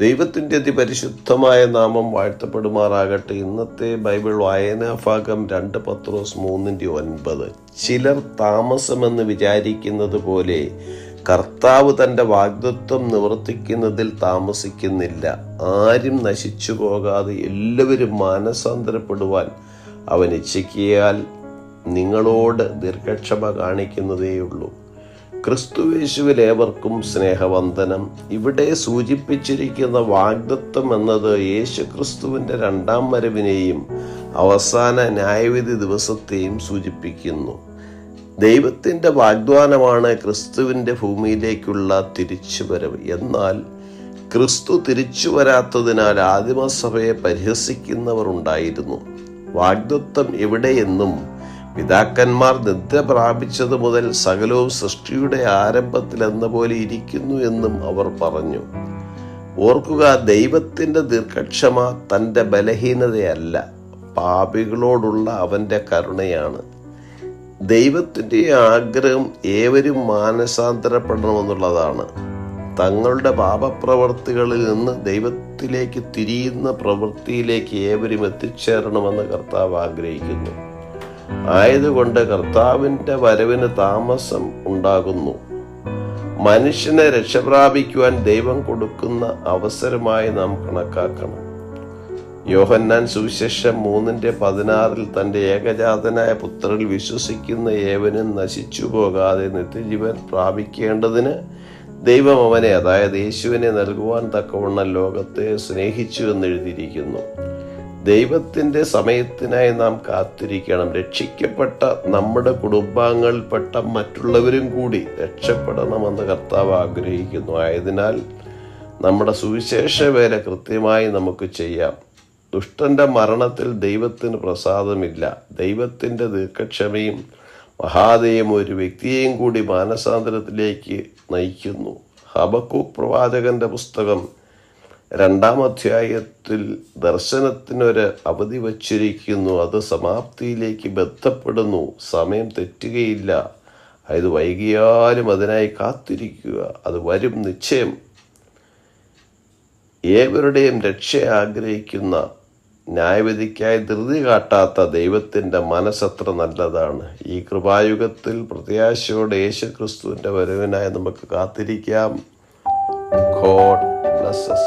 ദൈവത്തിൻ്റെ അതിപരിശുദ്ധമായ നാമം വാഴ്ത്തപ്പെടുമാറാകട്ടെ. ഇന്നത്തെ ബൈബിൾ വായനാ ഭാഗം 2 പത്രോസ് 3:9. ചിലർ താമസമെന്ന് വിചാരിക്കുന്നത് പോലെ കർത്താവ് തൻ്റെ വാഗ്ദത്തം നിവർത്തിക്കുന്നതിൽ താമസിക്കുന്നില്ല. ആരും നശിച്ചു പോകാതെ എല്ലാവരും മാനസാന്തരപ്പെടുവാൻ അവൻ ഇച്ഛിക്കിയാൽ നിങ്ങളോട് ദീർഘക്ഷമ കാണിക്കുന്നതേയുള്ളൂ. ക്രിസ്തുയേശുവിൽ ഏവർക്കും സ്നേഹവന്ദനം. ഇവിടെ സൂചിപ്പിച്ചിരിക്കുന്ന വാഗ്ദത്തം എന്നത് യേശു ക്രിസ്തുവിൻ്റെ 2ാം വരവിനെയും അവസാന ന്യായവിധി ദിവസത്തെയും സൂചിപ്പിക്കുന്നു. ദൈവത്തിൻ്റെ വാഗ്ദാനമാണ് ക്രിസ്തുവിൻ്റെ ഭൂമിയിലേക്കുള്ള തിരിച്ചുവരവ്. എന്നാൽ ക്രിസ്തു തിരിച്ചു വരാത്തതിനാൽ ആദിമസഭയെ പരിഹസിക്കുന്നവർ ഉണ്ടായിരുന്നു. വാഗ്ദത്തം എവിടെയെന്നും പിതാക്കന്മാർ നിദ്ര പ്രാപിച്ചത് മുതൽ സകലവും സൃഷ്ടിയുടെ ആരംഭത്തിൽ എന്ന പോലെ ഇരിക്കുന്നു എന്നും അവർ പറഞ്ഞു. ഓർക്കുക, ദൈവത്തിൻ്റെ ദീർഘക്ഷമ തൻ്റെ ബലഹീനതയല്ല, പാപികളോടുള്ള അവൻ്റെ കരുണയാണ്. ദൈവത്തിൻ്റെ ആഗ്രഹം ഏവരും മാനസാന്തരപ്പെടണമെന്നുള്ളതാണ്. തങ്ങളുടെ പാപപ്രവർത്തികളിൽ നിന്ന് ദൈവത്തിലേക്ക് തിരിയുന്ന പ്രവൃത്തിയിലേക്ക് ഏവരും എത്തിച്ചേരണമെന്ന് കർത്താവ് ആഗ്രഹിക്കുന്നു. ആയതുകൊണ്ട് കർത്താവിൻ്റെ വരവിന് താമസം ഉണ്ടാകുന്നു. മനുഷ്യനെ രക്ഷപ്രാപിക്കുവാൻ ദൈവം കൊടുക്കുന്ന അവസരമായി നാം കണക്കാക്കണം. യോഹന്നാൻ സുവിശേഷം 3:16 തൻ്റെ ഏകജാതനായ പുത്രനിൽ വിശ്വസിക്കുന്ന ഏവനും നശിച്ചു പോകാതെ നിത്യജീവൻ പ്രാപിക്കേണ്ടതിന് ദൈവം അവനെ, അതായത് യേശുവിനെ നൽകുവാൻ തക്കവണ്ണം ലോകത്തെ സ്നേഹിച്ചു എന്നെഴുതിയിരിക്കുന്നു. ദൈവത്തിൻ്റെ സമയത്തിനായി നാം കാത്തിരിക്കണം. രക്ഷിക്കപ്പെട്ട നമ്മുടെ കുടുംബാംഗങ്ങളിൽപ്പെട്ട മറ്റുള്ളവരും കൂടി രക്ഷപ്പെടണമെന്ന് കർത്താവ് ആഗ്രഹിക്കുന്നു. ആയതിനാൽ നമ്മുടെ സുവിശേഷ വേല കൃത്യമായി നമുക്ക് ചെയ്യാം. ദുഷ്ടന്റെ മരണത്തിൽ ദൈവത്തിന് പ്രസാദമില്ല. ദൈവത്തിൻ്റെ ദീർഘക്ഷമയും മഹാദയും ഒരു വ്യക്തിയെയും കൂടി മാനസാന്തരത്തിലേക്ക് നയിക്കുന്നു. ഹബക്കൂക്ക് പ്രവാചകന്റെ പുസ്തകം 2-ാം അധ്യായത്തിൽ ദർശനത്തിനൊരു അവധി വച്ചിരിക്കുന്നു. അത് സമാപ്തിയിലേക്ക് ബന്ധപ്പെടുന്നു. സമയം തെറ്റുകയില്ല. അത് വൈകിയാലും അതിനായി കാത്തിരിക്കുക, അത് വരും നിശ്ചയം. ഏവരുടെയും രക്ഷ ആഗ്രഹിക്കുന്ന, ന്യായവിധിക്കായി ധൃതി കാട്ടാത്ത ദൈവത്തിൻ്റെ മനസ്സത്ര നല്ലതാണ്. ഈ കൃപായുഗത്തിൽ പ്രത്യാശയോടെ യേശു ക്രിസ്തുവിൻ്റെ വരവിനായി നമുക്ക് കാത്തിരിക്കാം. God bless us.